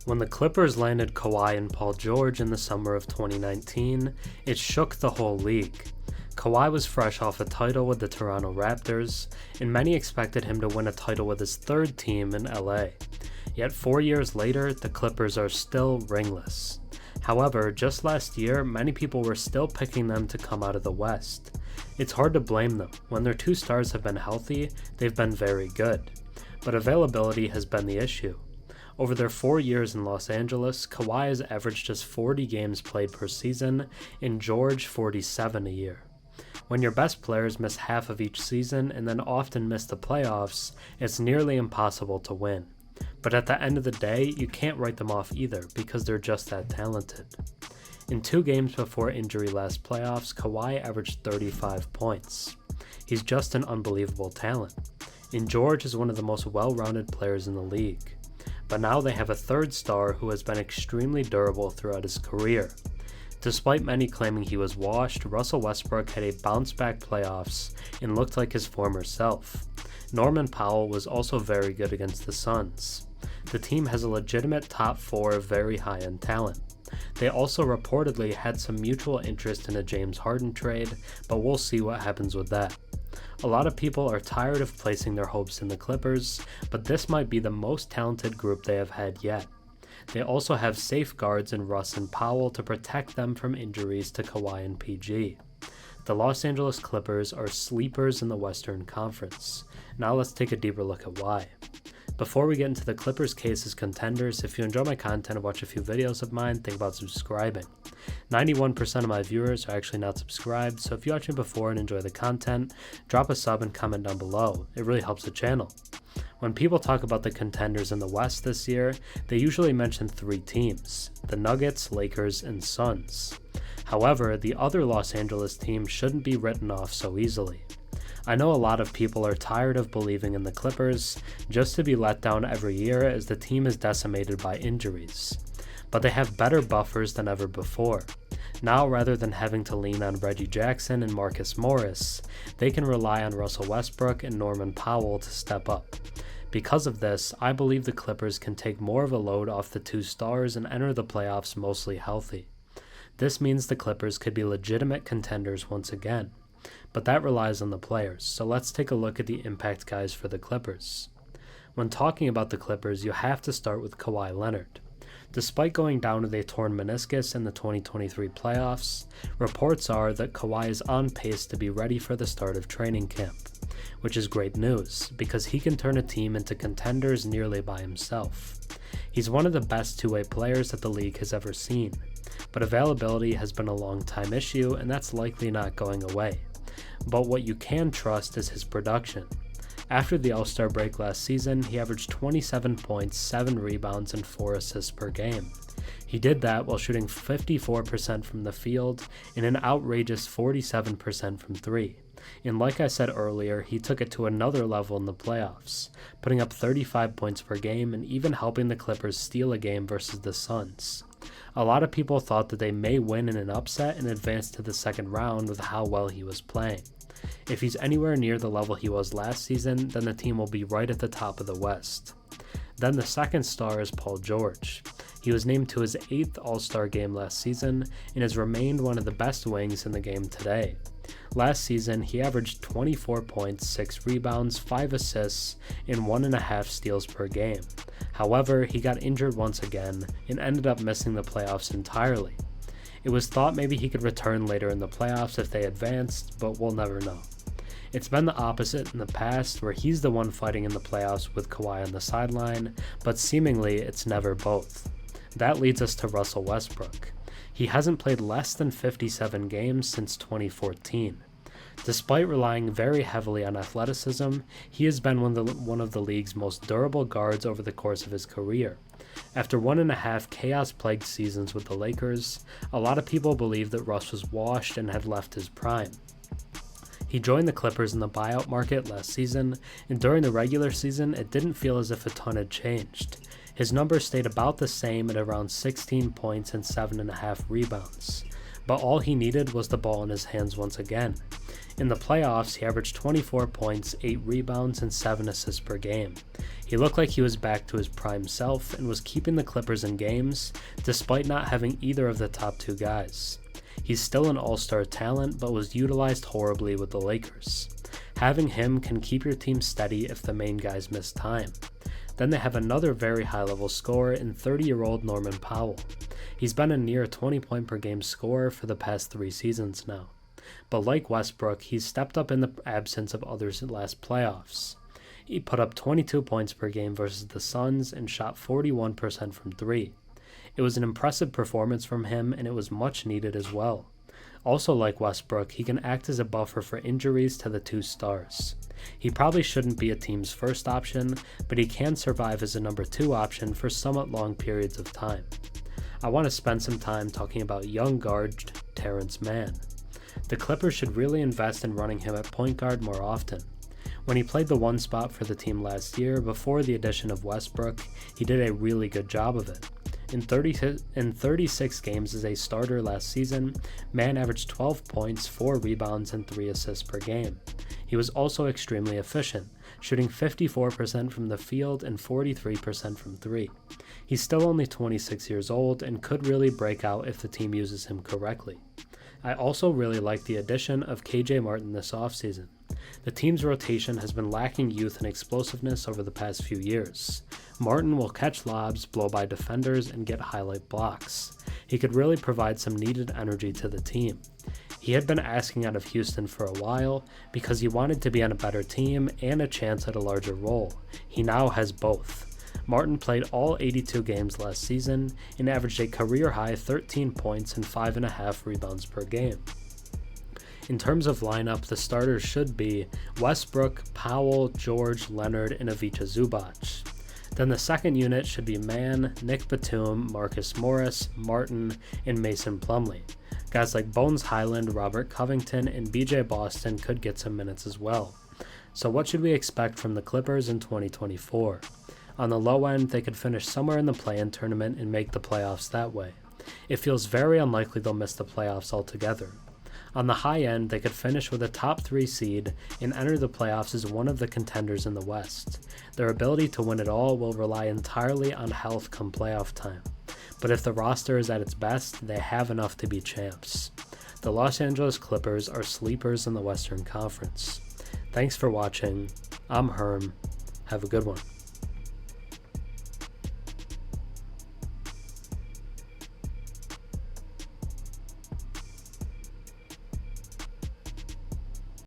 When the Clippers landed Kawhi and Paul George in the summer of 2019, it shook the whole league. Kawhi was fresh off a title with the Toronto Raptors, and many expected him to win a title with his third team in LA. Yet 4 years later, the Clippers are still ringless. However, just last year, many people were still picking them to come out of the West. It's hard to blame them. When their two stars have been healthy, they've been very good. But availability has been the issue. Over their 4 years in Los Angeles, Kawhi has averaged just 40 games played per season, and George 47 a year. When your best players miss half of each season and then often miss the playoffs, it's nearly impossible to win. But at the end of the day, you can't write them off either because they're just that talented. In 2 games before injury last playoffs, Kawhi averaged 35 points. He's just an unbelievable talent. And George is one of the most well-rounded players in the league. But now they have a third star who has been extremely durable throughout his career. Despite many claiming he was washed, Russell Westbrook had a bounce-back playoffs and looked like his former self. Norman Powell was also very good against the Suns. The team has a legitimate top 4 very high-end talent. They also reportedly had some mutual interest in a James Harden trade, but we'll see what happens with that. A lot of people are tired of placing their hopes in the Clippers, but this might be the most talented group they have had yet. They also have safeguards in Russ and Powell to protect them from injuries to Kawhi and PG. The Los Angeles Clippers are sleepers in the Western Conference. Now let's take a deeper look at why. Before we get into the Clippers' case as contenders, if you enjoy my content and watch a few videos of mine, think about subscribing. 91% of my viewers are actually not subscribed, so if you watched me before and enjoy the content, drop a sub and comment down below. It really helps the channel. When people talk about the contenders in the West this year, they usually mention 3 teams: the Nuggets, Lakers, and Suns. However, the other Los Angeles teams shouldn't be written off so easily. I know a lot of people are tired of believing in the Clippers, just to be let down every year as the team is decimated by injuries. But they have better buffers than ever before. Now, rather than having to lean on Reggie Jackson and Marcus Morris, they can rely on Russell Westbrook and Norman Powell to step up. Because of this, I believe the Clippers can take more of a load off the 2 stars and enter the playoffs mostly healthy. This means the Clippers could be legitimate contenders once again. But that relies on the players, so let's take a look at the impact guys for the Clippers. When talking about the Clippers, you have to start with Kawhi Leonard. Despite going down with a torn meniscus in the 2023 playoffs, reports are that Kawhi is on pace to be ready for the start of training camp, which is great news because he can turn a team into contenders nearly by himself. He's one of the best two-way players that the league has ever seen, but availability has been a long-time issue and that's likely not going away. But what you can trust is his production. After the All-Star break last season, he averaged 27 points, 7 rebounds, and 4 assists per game. He did that while shooting 54% from the field and an outrageous 47% from 3. And like I said earlier, he took it to another level in the playoffs, putting up 35 points per game and even helping the Clippers steal a game versus the Suns. A lot of people thought that they may win in an upset and advance to the second round with how well he was playing. If he's anywhere near the level he was last season, then the team will be right at the top of the West. Then the second star is Paul George. He was named to his 8th All-Star game last season and has remained one of the best wings in the game today. Last season, he averaged 24 points, 6 rebounds, 5 assists, and 1.5 steals per game. However, he got injured once again and ended up missing the playoffs entirely. It was thought maybe he could return later in the playoffs if they advanced, but we'll never know. It's been the opposite in the past, where he's the one fighting in the playoffs with Kawhi on the sideline, but seemingly it's never both. That leads us to Russell Westbrook. He hasn't played less than 57 games since 2014. Despite relying very heavily on athleticism, he has been one of the league's most durable guards over the course of his career. After 1.5 chaos-plagued seasons with the Lakers, a lot of people believe that Russ was washed and had left his prime. He joined the Clippers in the buyout market last season, and during the regular season, it didn't feel as if a ton had changed. His numbers stayed about the same at around 16 points and 7.5 rebounds, but all he needed was the ball in his hands once again. In the playoffs, he averaged 24 points, 8 rebounds, and 7 assists per game. He looked like he was back to his prime self and was keeping the Clippers in games despite not having either of the top two guys. He's still an all-star talent but was utilized horribly with the Lakers. Having him can keep your team steady if the main guys miss time. Then they have another very high-level scorer in 30-year-old Norman Powell. He's been a near 20-point-per-game scorer for the past 3 seasons now. But like Westbrook, he's stepped up in the absence of others in last playoffs. He put up 22 points per game versus the Suns and shot 41% from 3. It was an impressive performance from him, and it was much needed as well. Also like Westbrook, he can act as a buffer for injuries to the two stars. He probably shouldn't be a team's first option, but he can survive as a number 2 option for somewhat long periods of time. I want to spend some time talking about young guard Terrence Mann. The Clippers should really invest in running him at point guard more often. When he played the 1 spot for the team last year before the addition of Westbrook, he did a really good job of it. In 36 games as a starter last season, Mann averaged 12 points, 4 rebounds, and 3 assists per game. He was also extremely efficient, shooting 54% from the field and 43% from 3. He's still only 26 years old and could really break out if the team uses him correctly. I also really like the addition of KJ Martin this offseason. The team's rotation has been lacking youth and explosiveness over the past few years. Martin will catch lobs, blow by defenders, and get highlight blocks. He could really provide some needed energy to the team. He had been asking out of Houston for a while because he wanted to be on a better team and a chance at a larger role. He now has both. Martin played all 82 games last season and averaged a career-high 13 points and 5.5 rebounds per game. In terms of lineup, the starters should be Westbrook, Powell, George, Leonard, and Ivica Zubac. Then the second unit should be Mann, Nick Batum, Marcus Morris, Martin, and Mason Plumlee. Guys like Bones Highland, Robert Covington, and BJ Boston could get some minutes as well. So what should we expect from the Clippers in 2024? On the low end, they could finish somewhere in the play-in tournament and make the playoffs that way. It feels very unlikely they'll miss the playoffs altogether. On the high end, they could finish with a top 3 seed and enter the playoffs as one of the contenders in the West. Their ability to win it all will rely entirely on health come playoff time. But if the roster is at its best, they have enough to be champs. The Los Angeles Clippers are sleepers in the Western Conference. Thanks for watching. I'm Herm. Have a good one.